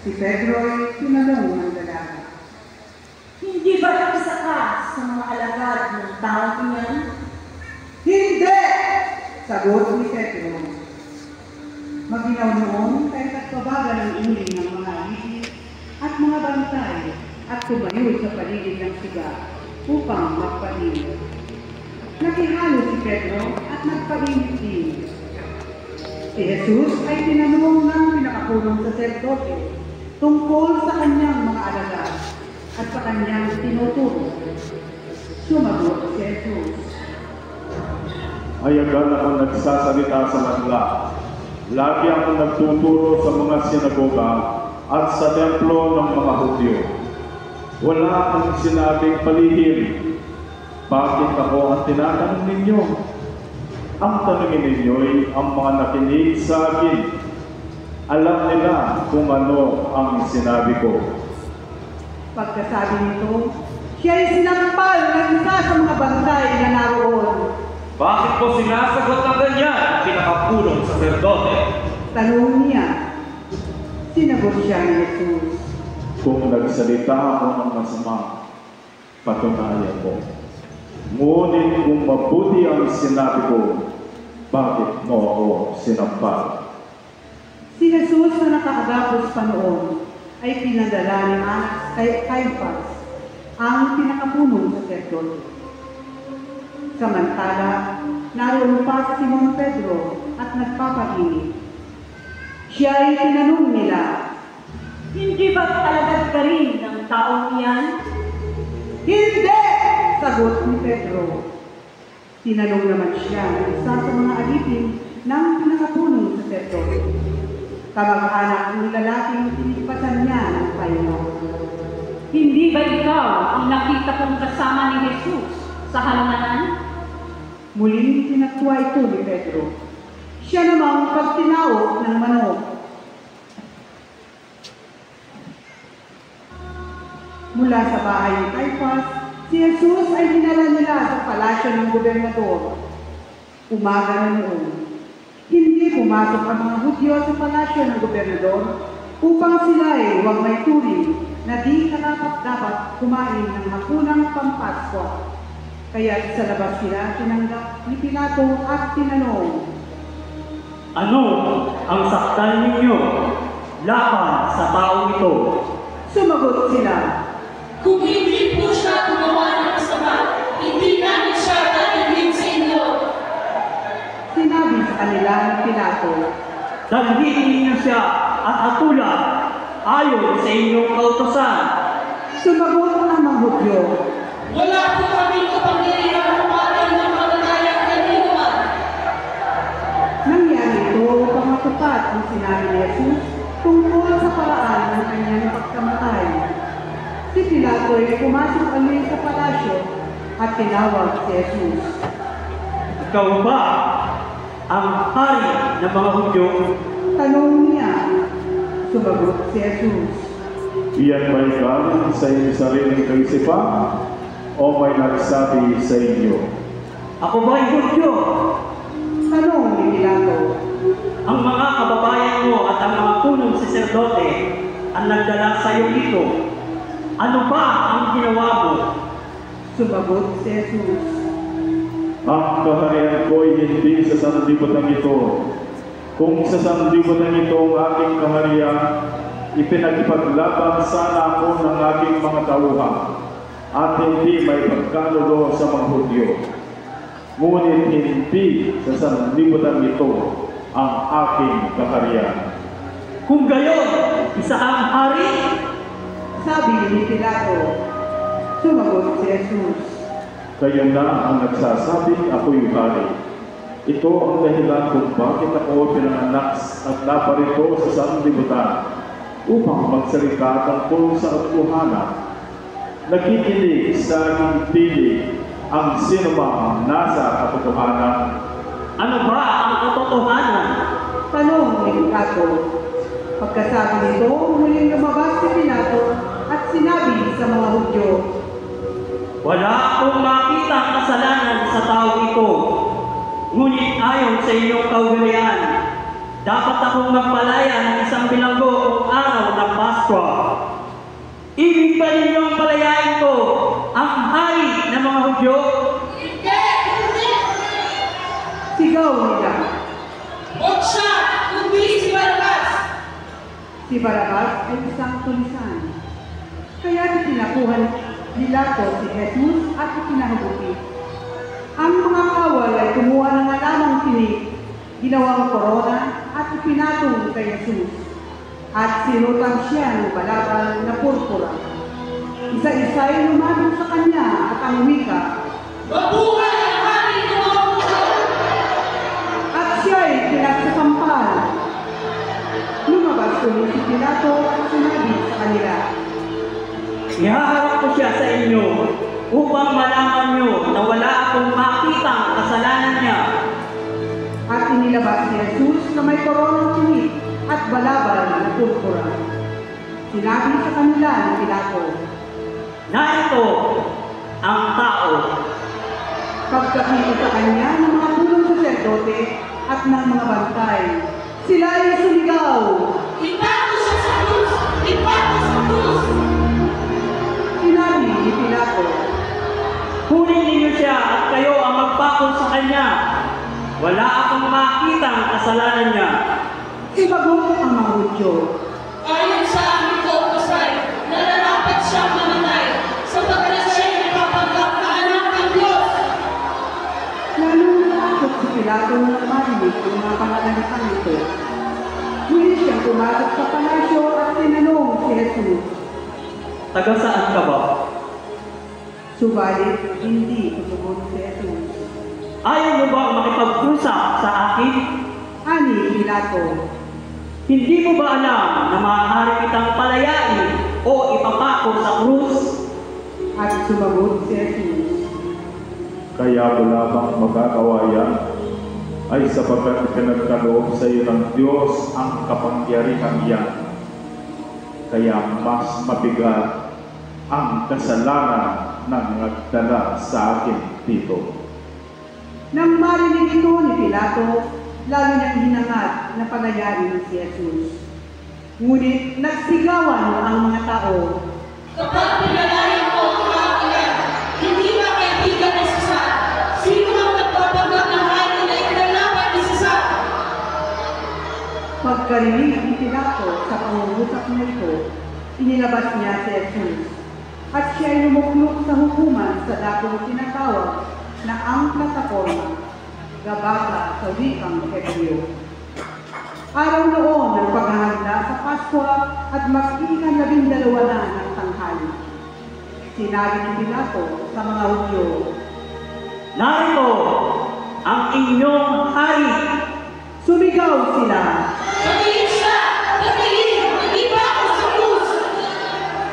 Si Pedro'y tinanong ng lalaki. Hindi ba isa ka sa mga alagad ng taong iyan? Hindi! Sagot ni Pedro. Maginaw noon kahit nagpabagal ang iling ng mga alipin at mga bantay at tumayo sa paligid ng siga upang magpainit. Nakihalo si Pedro at nagpainit din. Si Jesus ay tinanong ng pinakapunong saserdote tungkol sa kanyang mga alagad at sa kanyang tinuturo. Sumagot si Jesus. Ay agad akong nagsasalita sa kanila. Lagi akong nagtuturo sa mga sinagoga at sa templo ng mga Hudyo. Wala akong sinabing palihim. Bakit ako ang tinatanong ninyo? Ang tanongin ninyo'y ang mga nakinig sa akin. Alam nila kung ano ang sinabi ko. Pagkasabi nito, siya ay sinampal ng isa sa mga bantay na naroon. Bakit po sinasagot ng ganyan, pinakapulong saserdote? Tanong niya. Sinagot siya ni Jesus. Kung nagsalita ako ng masama, patunayan ko. Ngunit kung mabuti ang sinabi ko, bakit mo ako sinampal? Si Jesus na nakaagapos pa noon ay pinadala ni Caiaphas, ang pinakapunong saserdote. Samantala, naroon pa si Simon Pedro at nagpapainit. Siya ay tinanong nila, Hindi ba alagad ka rin ng taong iyan? Hindi! Sagot ni Pedro. Tinanong naman siya ng isa sa mga alipin ng pinakapunong saserdote. Kamag-anak ng lalaking tinigpasan niya ng payo. Hindi ba ikaw ang nakita kong kasama ni Jesus sa halamanan? Muling tinatwa ito ni Pedro. Siya namang pagtinawag ng manok. Mula sa bahay ni Caiaphas, si Jesus ay dinala nila sa palasyo ng gobernador. Umaga na noon. Hindi pumasok ang mga Hudyo sa palasyo ng gobernador upang sila ay huwag may turing na di dapat kumain ng hapunang Pampaskwa. Kaya sa labas sila tinanggap ni Pilato at tinanong, Ano ang saktan ninyo laban sa taong ito? Sumagot sila, Kung hindi po siya gumawa ng masama, hindi namin siya tatanggin sa inyo. Sinabi sa kanila ni Pilato, Dalhin ninyo siya at hatulan ayon sa inyong kautosan. sumagot ang mga Hudyo, Wala po kaming kapangyarihan umatay ng mananayang kanino man. nangyari ito upang matupad ang sinabi ni Jesus tungkol sa paraan ng kanyang pagkamatay. Si Pilato ay pumasok ulit sa palasyo at tinawag si Jesus. Ikaw ba ang hari ng mga Hudyo? Tanong niya, sumagot si Jesus. Iyan ba'y galing sa inyong sariling kaisipan o may nagsabi sa inyo? Ako ba'y Hudyo? Tanong ni Pilato. Ang mga kababayan mo at ang mga punong saserdote ang nagdala sa iyo dito. Ano ba ang ginawa mo? Sumagot si Jesus. Ang kaharian ko ay hindi sa sanlibutan ito. Kung sa sanlibutan ito ang aking kaharian, ipinagpaglaban sana ako ng aking mga tauhan at hindi may pagkanulo sa mga Hudyo. Ngunit hindi sa sanlibutan ito ang aking kaharian. Kung gayon, isa kang hari? Sabi ni Pilato. Sumagot si Jesus. Kaya na ang nagsasabi ako'y hari. Ito ang dahilan kung bakit ako pinanganak at naparito sa sanlibutan upang magsalita tungkol sa katotohanan. Nakikinig sa aking piling ang sinumang nasa katotohanan. Ano ba ang katotohanan? Tanong ni Pilato. Pagkasabi nito, muling lumabas si Pilato at sinabi sa mga Hudyo, Wala akong makita kasalanan sa tao ito. Ngunit ayon sa inyong kaugalian, dapat akong magpalaya ng isang bilanggo kung araw ng Pasko Si Barabas ay isang tulisan. Kaya tinakuhan nila to si Jesus at ipinahaguti. Ang mga kawal ay kumuha ng alamang tinik, ginawang korona at ipinatong kay Jesus. At sinutan siya ng balabal na purpura. Isa-isa'y lumabot sa kanya at ang wika, Mabuhay ang hari ng mga puso! at siya'y pinagsasampal. Lumabas ulit si Pilato at sinabi sa kanila, Ihaharap ko siya sa inyo upang malaman nyo na wala akong makitang kasalanan niya. at inilabas si Jesus na may koronang tinik at balabal na purpura. Sinabi sa kanila ni Pilato, Narito ang tao. pagkakita sa kanya ng mga punong saserdote at ng mga bantay, sila ay sumigaw. Ipako siya sa krus! Ipako sa krus! Sinabi ni Pilato, Kunin ninyo siya at kayo ang magpako sa kanya. Wala akong makitang kasalanan niya. ibagot ang mga Hudyo. Ayon sa aming kautosan, nararapat siyang mamatay sapagkat siya'y nagpapanggap na anak ng Diyos. Nalulungkot si Pilato nang marinig ang mga pananalitan nito. Muli siyang pumasok sa palasyo at tinanong si Jesus. Taga saan ka ba? Subalit, hindi tumugon si Jesus. Ayaw mo ba makipag-usap sa akin? Ani Pilato, Hindi mo ba alam na maaari kitang palayain o ipapako sa krus? at sumagot si Jesus. Kaya wala bang magagawa yan? Ay sapagkat pinagkaloob sa iyo ng Diyos ang kapangyarihan yan. Kaya mas mabigat ang kasalanan ng nagdala sa akin dito. Nang marinig ito ni Pilato, lalo niyang hinangad na palayain si Jesus. Ngunit nagsigawan ang mga tao. Kapag pinalayan mo ang mga ilan, hindi ba kaibigan ni Cesar? Sino ang nagpapanggap ng hari na ikinalaban ni Cesar? Pagkarinig ni Pilato sa pangungusap na ito, inilabas niya si Jesus. At siya ay lumuklok sa hukuman sa dakong tinatawag na ang plataforma, Gabata sa wikang Hebreo. Araw noon ng paghahanda sa Pasko at mag-12 na ng tanghali. Sinabi ni Pilato sa mga Hudyo, Narito ang inyong hari. sumigaw sila. Pagilin siya! Pagilin! Ipako sa krus!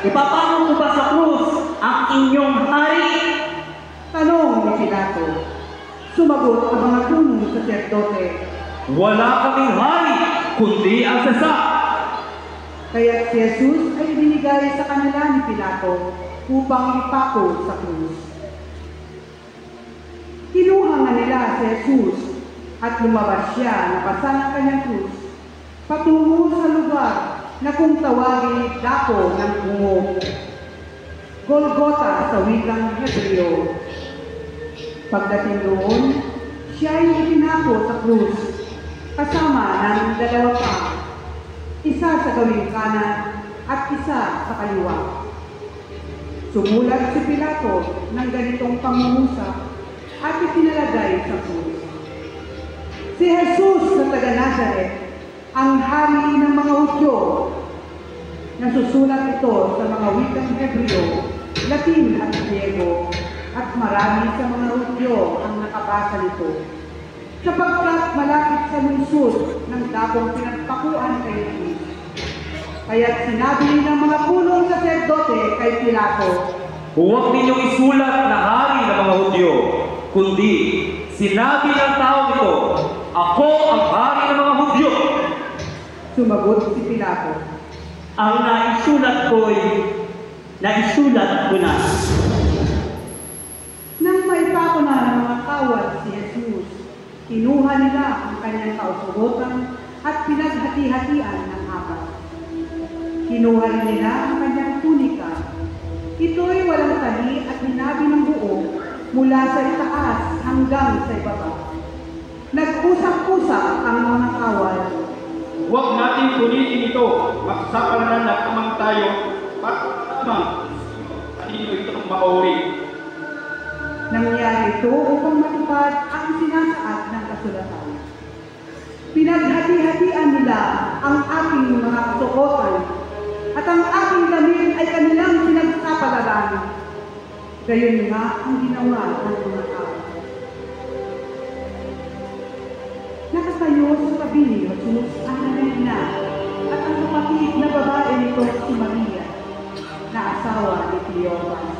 Ipapako ko ba sa krus ang inyong hari? Tanong ni Pilato. Sumagot ang mga punong saserdote. Wala kaming hari, kundi ang Cesar. Kaya si Jesus ay binigay sa kanila ni Pilato upang ipako sa krus. Kinuha nga nila si Jesus at lumabas siya na basa ng kanyang krus patungo sa lugar na kung tawagin dako ng bungo. Golgota sa wikang Hebreo. Pagdating doon, siya ay ipinako sa krus kasama ng 2 pa, isa sa gawing kanan at isa sa kaliwa. Sumulat si Pilato ng ganitong pangungusap at ipinalagay sa krus. Si Jesus na taga Nazaret, ang hari ng mga Hudyo. Nasusulat ito sa mga wikang Hebreo, Latin at Griego, at marami sa mga Hudyo ang nakabasa nito. Sapagkat malapit sa lungsod ng dakong pinagpakuan kay Jesus. Kaya't sinabi ng mga punong saserdote kay Pilato, Huwag ninyong isulat na hari ng mga Hudyo, kundi sinabi ng tao ito, ako ang hari ng mga Hudyo. sumagot si Pilato. Ang naisulat ko na. Nang maipako na ng mga kawal si Jesus, kinuha nila ang kanyang kausugotan at pinaghati-hatian ng apat. Kinuha rin nila ang kanyang tunika. Ito'y walang tali at hinabi ng buo mula sa itaas hanggang sa ibaba. Nag-usap-usap ang mga kawal. Huwag natin punitin ito. Magsapalaran at amang tayo para naman dito itong mauri. Nangyari ito upang matupad ang sinasaad ng kasulatan. Pinaghati-hatian nila ang aking mga kasuotan at ang aking damit ay kanilang pinagsapalaran. Gayon nga ang ginawa ng mga tao. Nakatayo sa tabi ni Jesus ang nangyina at ang kapatid na babae nito si Maria, na asawa ni Cleopas.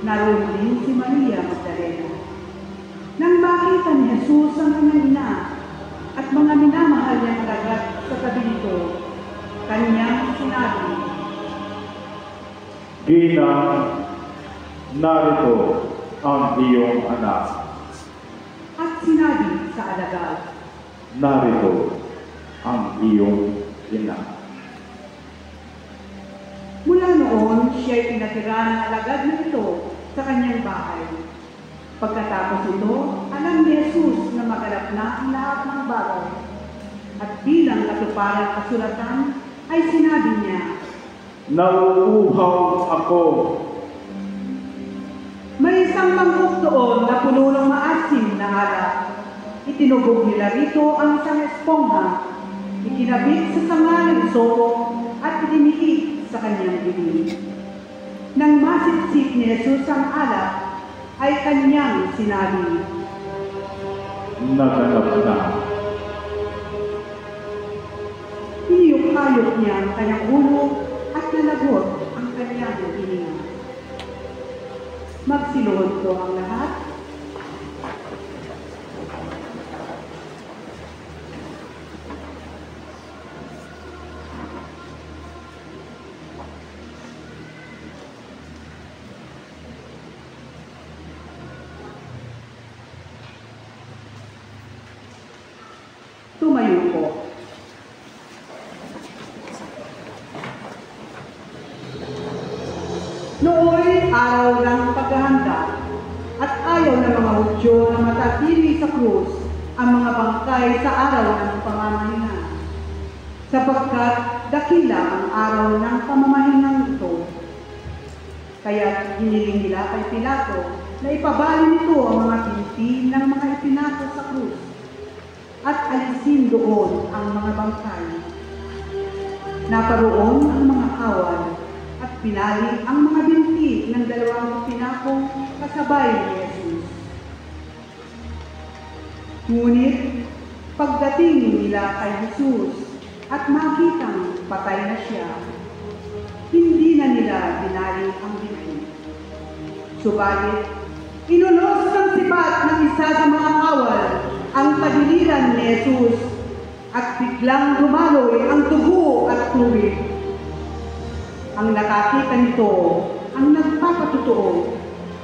Naroon din si Maria Magdalena. Nang makita ni Jesus ang kanyang ina at mga minamahal niyang alagad sa tabi nito, kanyang sinabi, Gina, narito ang iyong anak. at sinabi sa alagad, Narito ang iyong ina. mula noon siya'y pinatira ng alagad nito sa kanyang bahay. Pagkatapos ito, alam ni Jesus na magalap na ang lahat ng bagay. At bilang katuparan ng kasulatan, ay sinabi niya, Nauuhaw ako. may isang mangkok doon na puno ng maasim na alak. Itinubog nila rito ang isang espongha, ikinabit sa sanga ng isopo at idiniik sa kanyang bibig. Nang masipsip ni Jesus ang alak, ay kanyang sinabi, Naganap na. Iniyok-ayok niya ang kanyang ulo at nalagot ang kanyang hininga. Magsiluhod ko ang lahat. Tumayo po. Nooy araw ng paghahanda at ayaw ng mga Hudyo na matatili sa krus ang mga bangkay sa araw ng pamamahinga. Sapagkat dakila ang araw ng pamamahingang ito. Kaya hiniling nila kay Pilato na ipabali nito ang mga binti ng mga ipinato sa krus at alisin doon ang mga bangkay. Naparoon ang mga kawal at pinali ang mga binti ng dalawang pinakong kasabay ni Jesus. Ngunit pagdating nila kay Jesus at makitang patay na siya, hindi na nila pinali ang binti. Subalit, inunos ng sipat ng isa sa mga kawal ang tagiliran ni Jesus at biglang dumaloy ang dugo at tubig. Ang nakakita nito ang nagpapatotoo.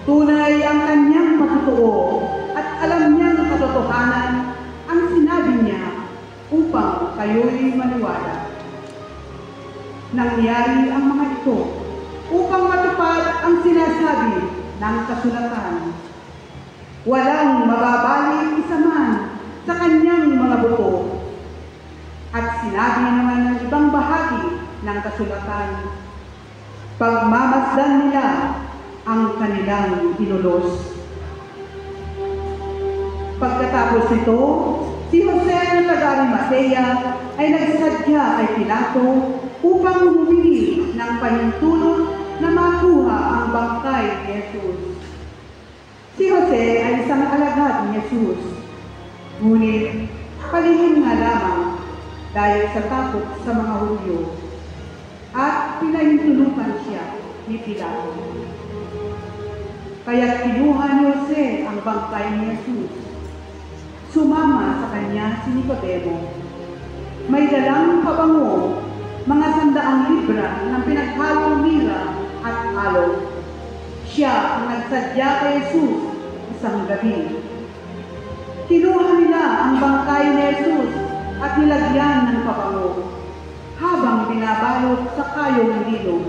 Tunay ang kanyang patutuo at alam niyang katotohanan ang sinabi niya upang kayo'y maniwala. Nangyari ang mga ito upang matupad ang sinasabi ng kasulatan. Walang mababalik isa man sa kanyang mga buto. At sinabi naman ng ibang bahagi ng kasulatan, pagmamasdan nila ang kanilang inulos. Pagkatapos nito, si Jose ng taga-Arimatea ay nagsadya kay Pilato upang humingi ng pahintulot na makuha ang bangkay ni Jesus. Si Jose ay isang alagad ni Jesus, ngunit palihim nga lamang dahil sa takot sa mga Hudyo, at pinahintulutan siya ni Pilato. Kaya kinuha ni Jose ang bangkay ni Jesus. Sumama sa kanya si Nicodemo. May dalang pabango, mga 100 libra ng pinaghalong mira at aloe. Siya ang nagsadya kay Jesus isang gabi. Kinuha nila ang bangkay ni Jesus at nilagyan ng pabango habang binabalot sa kayo ng ilog,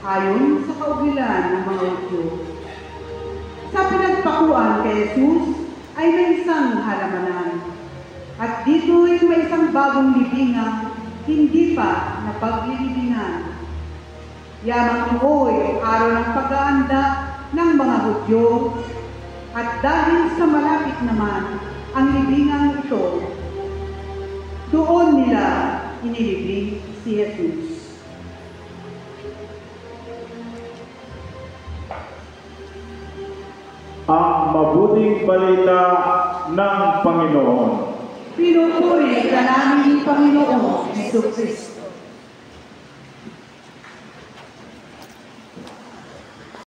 ayon sa kaugilan ng mga Hudyo. Sa pinagpakuan kay Jesus ay may isang halamanan, at dito'y may isang isang bagong libingang hindi pa napaglilibingan. Yamang nooy araw ng pag-aanda ng mga Hudyo, at dahil sa malapit naman ang libingang ito, doon nila inilibing si Jesus. Ang mabuting balita ng Panginoon. Pinupuri ka namin, Panginoon Jesu Kristo.